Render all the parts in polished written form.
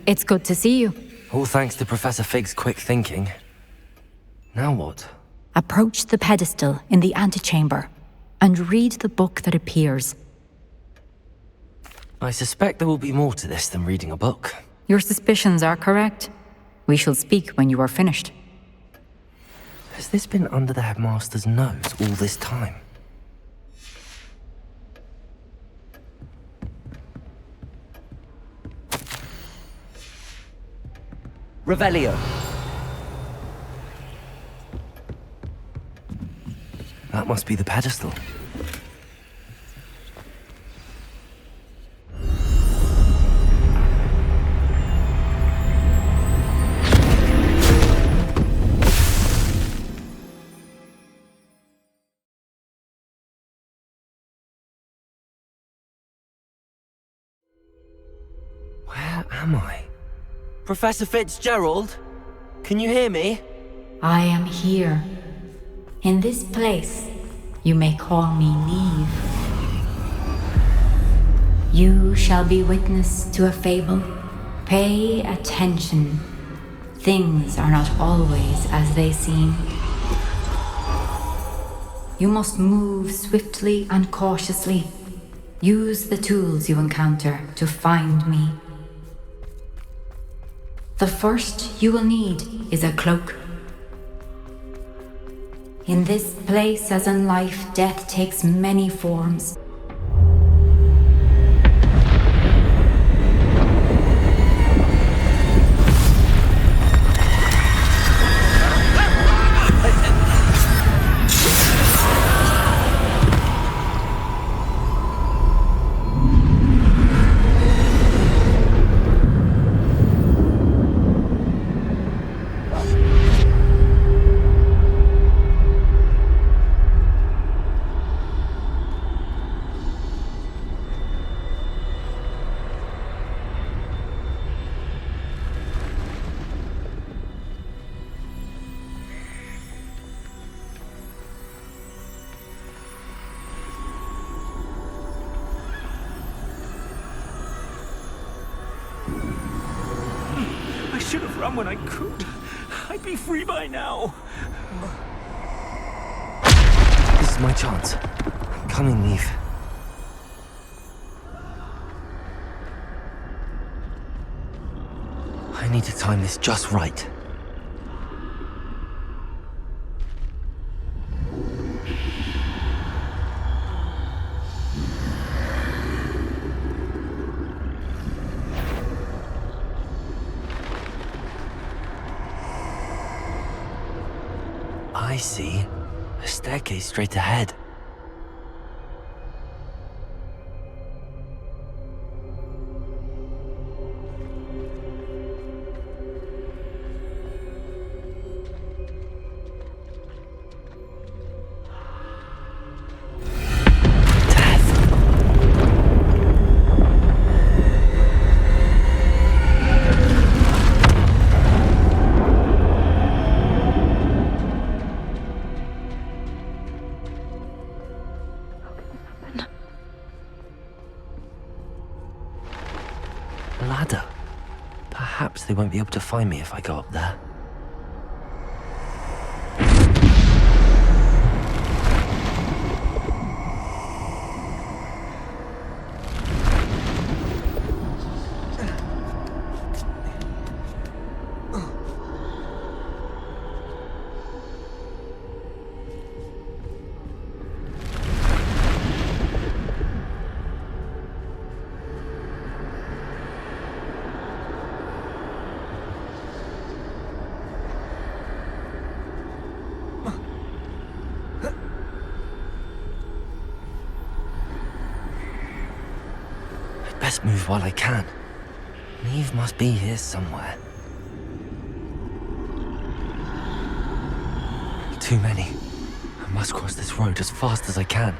It's good to see you. All thanks to Professor Fig's quick thinking. Now what? Approach the pedestal in the antechamber and read the book that appears. I suspect there will be more to this than reading a book. Your suspicions are correct. We shall speak when you are finished. Has this been under the headmaster's nose all this time? Revelio. That must be the pedestal. Where am I? Professor Fitzgerald? Can you hear me? I am here. In this place, you may call me Niamh. You shall be witness to a fable. Pay attention. Things are not always as they seem. You must move swiftly and cautiously. Use the tools you encounter to find me. The first you will need is a cloak. In this place, as in life, death takes many forms. I should have run when I could. I'd be free by now. This is my chance. I'm coming, Niamh. I need to time this just right. I see. A staircase straight ahead. Ladder. Perhaps they won't be able to find me if I go up there. Best move while I can. Niamh must be here somewhere. Too many. I must cross this road as fast as I can.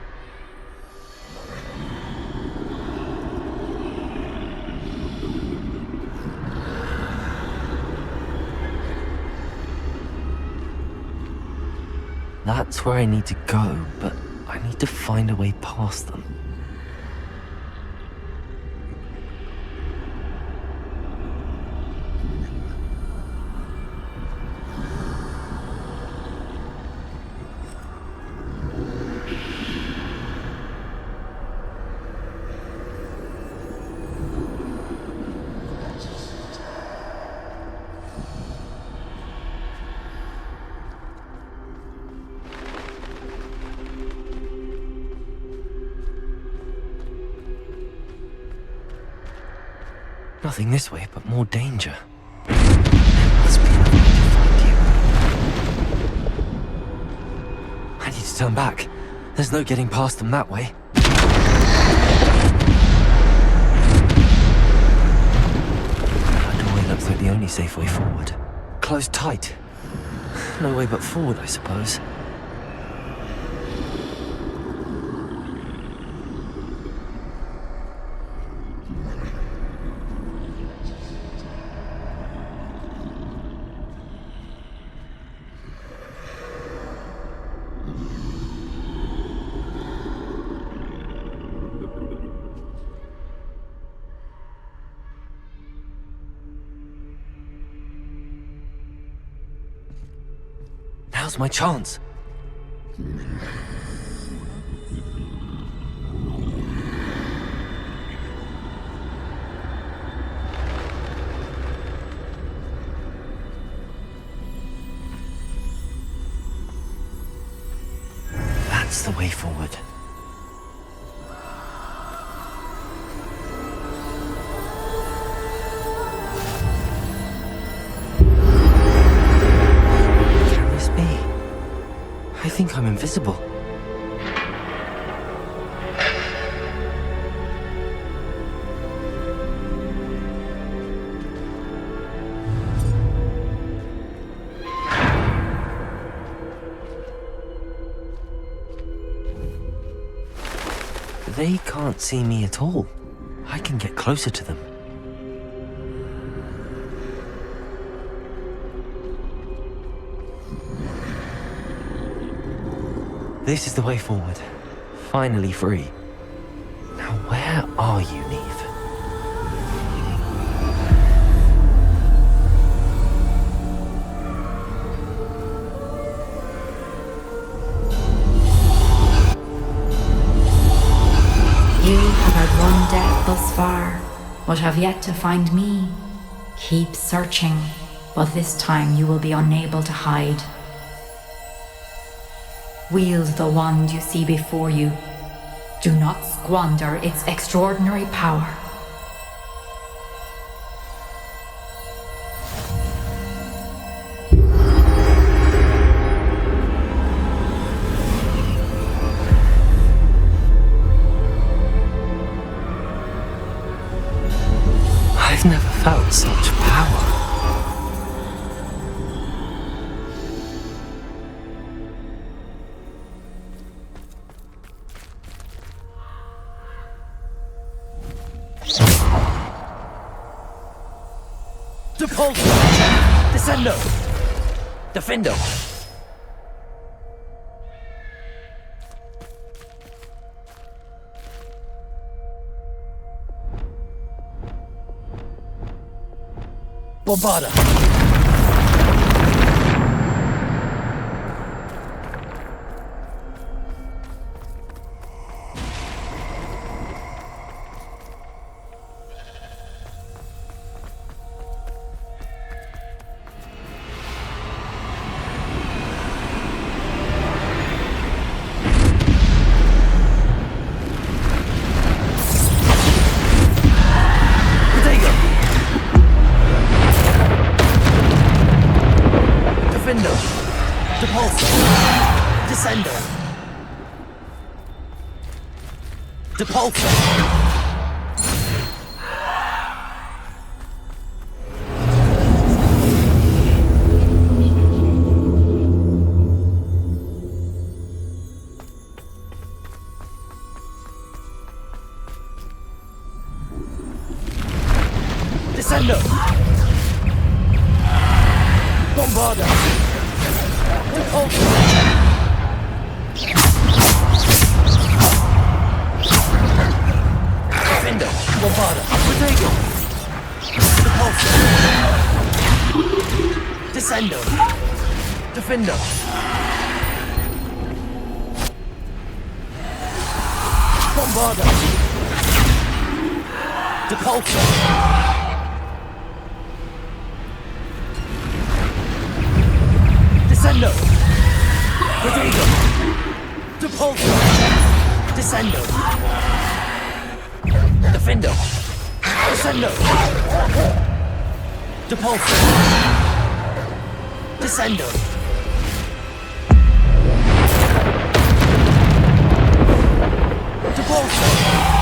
That's where I need to go, but I need to find a way past them. Nothing this way, but more danger. There must be another way to find you. I need to turn back. There's no getting past them that way. That doorway looks like the only safe way forward. Closed tight. No way but forward, I suppose. Now's my chance. That's the way forward. I think I'm invisible. They can't see me at all. I can get closer to them. This is the way forward. Finally free. Now where are you, Niamh? You have had one death thus far, but have yet to find me. Keep searching, but this time you will be unable to hide. Wield the wand you see before you. Do not squander its extraordinary power. I've never felt such power. Depulso! Descendo! Defendo! Bombarda! Depulso! Descendo! Bombarda! Depulso! Defendo! Bombarda! Protego! Depulso! Descendo! Defendo! Bombarda! Depulso! Descendo! Protego! Depulso! Descendo! Defendo! Descendo. Depulso. Descendo. Depulso.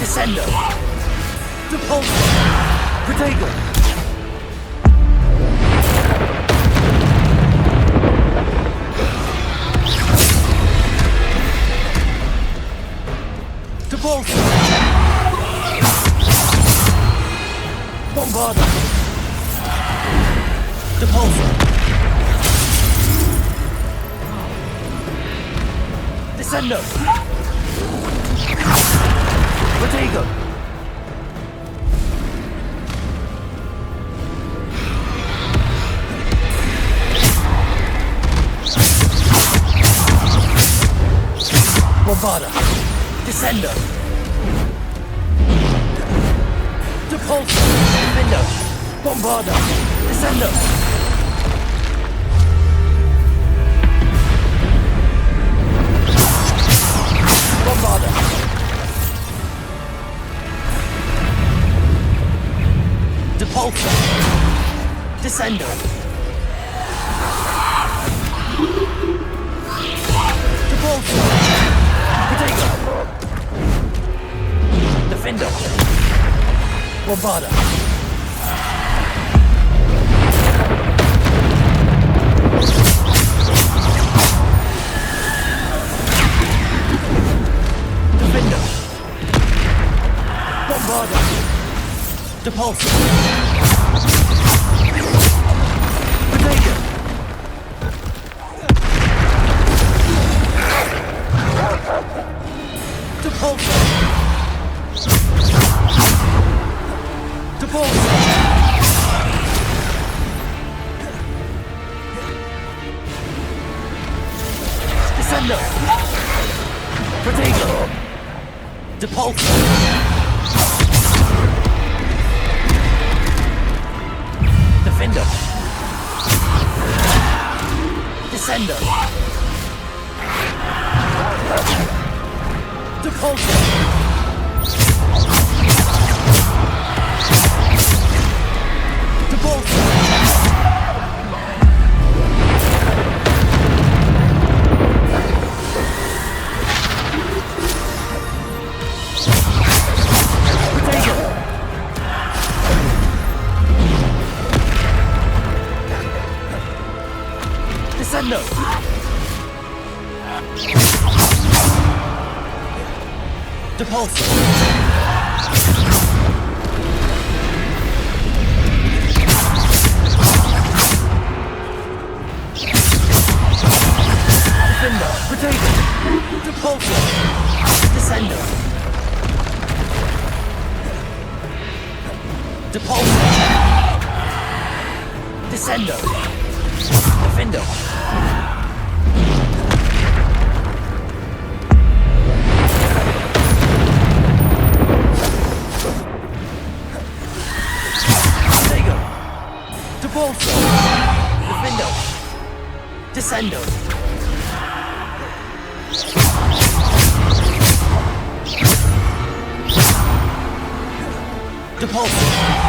Descendo. Depulso. Depulso! Descendo! Defendo! Stego! Depulso! Defendo! Descendo! Depulso!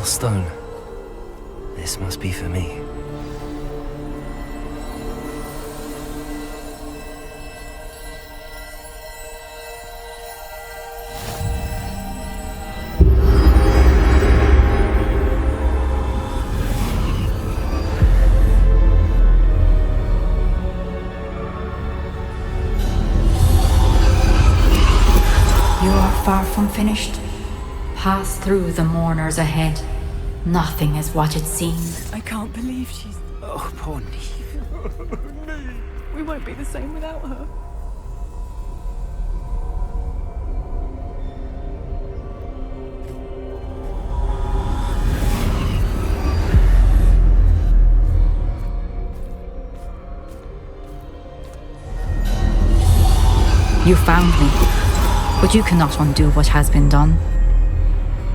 Stone. This must be for me. You are far from finished. Pass through the mourners ahead. Nothing is what it seems. I can't believe she's... Oh, poor Niamh. We won't be the same without her. You found me, but you cannot undo what has been done.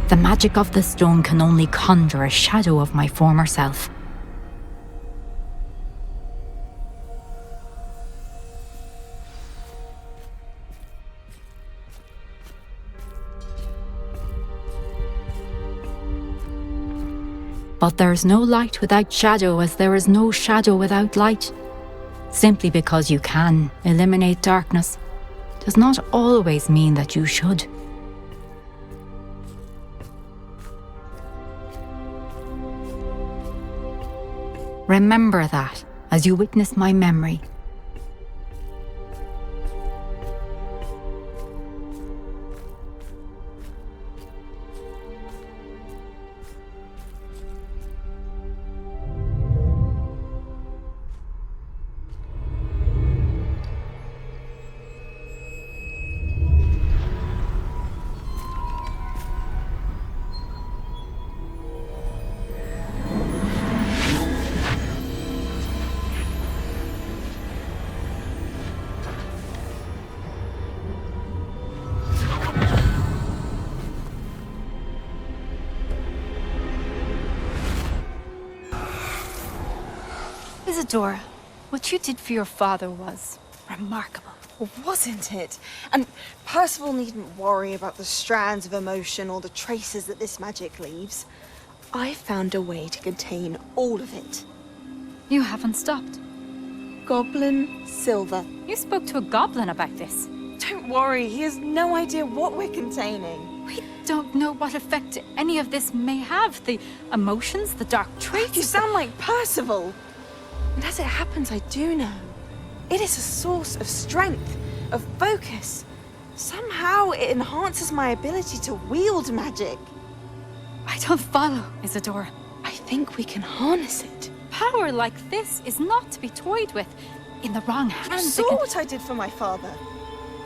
The magic of the stone can only conjure a shadow of my former self. But there is no light without shadow, as there is no shadow without light. Simply because you can eliminate darkness does not always mean that you should. Remember that as you witness my memory. Isadora, what you did for your father was remarkable. Well, wasn't it? And Percival needn't worry about the strands of emotion or the traces that this magic leaves. I found a way to contain all of it. You haven't stopped. Goblin Silver. You spoke to a goblin about this. Don't worry, he has no idea what we're containing. We don't know what effect any of this may have. The emotions, the dark traits. You sound like Percival. And as it happens, I do know. It is a source of strength, of focus. Somehow it enhances my ability to wield magic. I don't follow, Isadora. I think we can harness it. Power like this is not to be toyed with. In the wrong You hands, saw what I did for my father.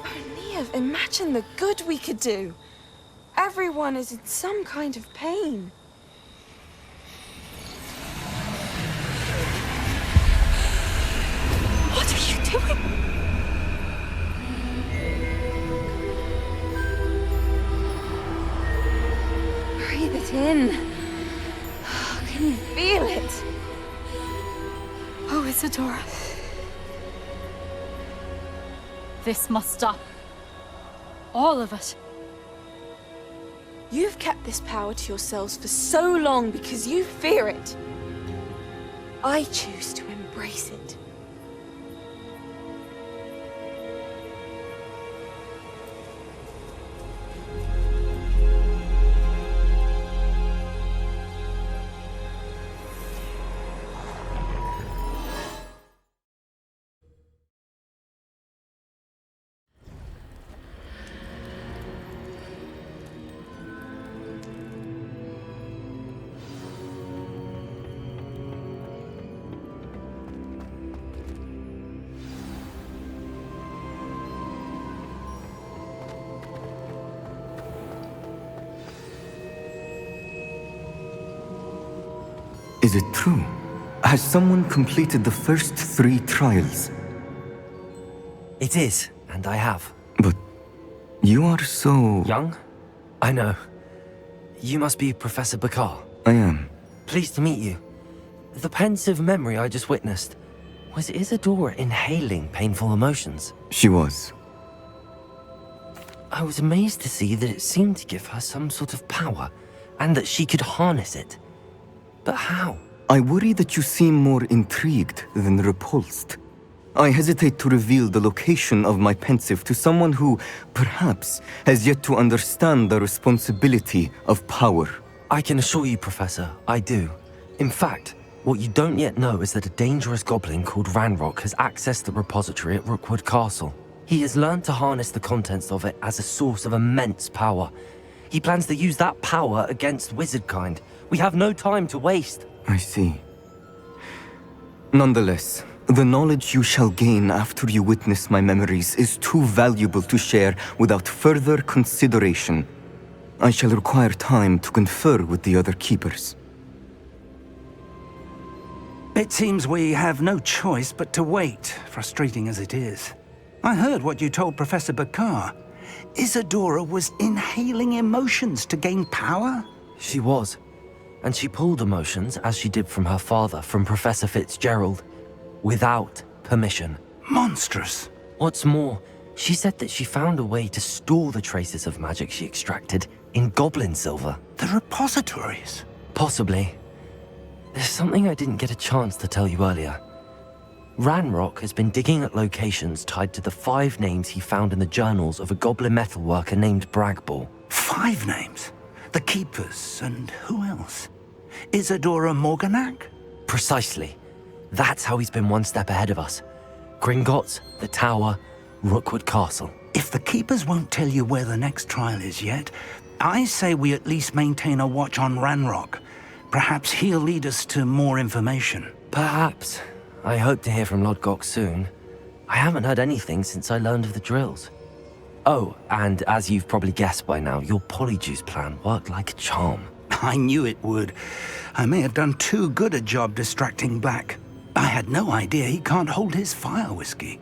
Oh, Niamh, imagine the good we could do. Everyone is in some kind of pain. What are you doing? Breathe it in. Can you feel it? Oh, Isadora. This must stop. All of it. You've kept this power to yourselves for so long because you fear it. I choose to embrace it. Is it true? Has someone completed the first 3 trials? It is, and I have. But you are so... Young? I know. You must be Professor Bakar. I am. Pleased to meet you. The pensive memory I just witnessed, was Isadora inhaling painful emotions? She was. I was amazed to see that it seemed to give her some sort of power, and that she could harness it. But how? I worry that you seem more intrigued than repulsed. I hesitate to reveal the location of my pensive to someone who, perhaps, has yet to understand the responsibility of power. I can assure you, Professor, I do. In fact, what you don't yet know is that a dangerous goblin called Ranrock has accessed the repository at Rookwood Castle. He has learned to harness the contents of it as a source of immense power. He plans to use that power against wizardkind. We have no time to waste. I see. Nonetheless, the knowledge you shall gain after you witness my memories is too valuable to share without further consideration. I shall require time to confer with the other keepers. It seems we have no choice but to wait, frustrating as it is. I heard what you told Professor Bakar. Isadora was inhaling emotions to gain power? She was. And she pulled emotions, as she did from her father, from Professor Fitzgerald, without permission. Monstrous. What's more, she said that she found a way to store the traces of magic she extracted in goblin silver. The repositories? Possibly. There's something I didn't get a chance to tell you earlier. Ranrock has been digging at locations tied to the 5 names he found in the journals of a goblin metalworker named Bragball. 5 names? The Keepers, and who else? Isadora Morganac? Precisely. That's how he's been one step ahead of us. Gringotts, the Tower, Rookwood Castle. If the Keepers won't tell you where the next trial is yet, I say we at least maintain a watch on Ranrock. Perhaps he'll lead us to more information. Perhaps. I hope to hear from Lodgok soon. I haven't heard anything since I learned of the drills. Oh, and as you've probably guessed by now, your polyjuice plan worked like a charm. I knew it would. I may have done too good a job distracting Black. I had no idea he can't hold his fire whiskey.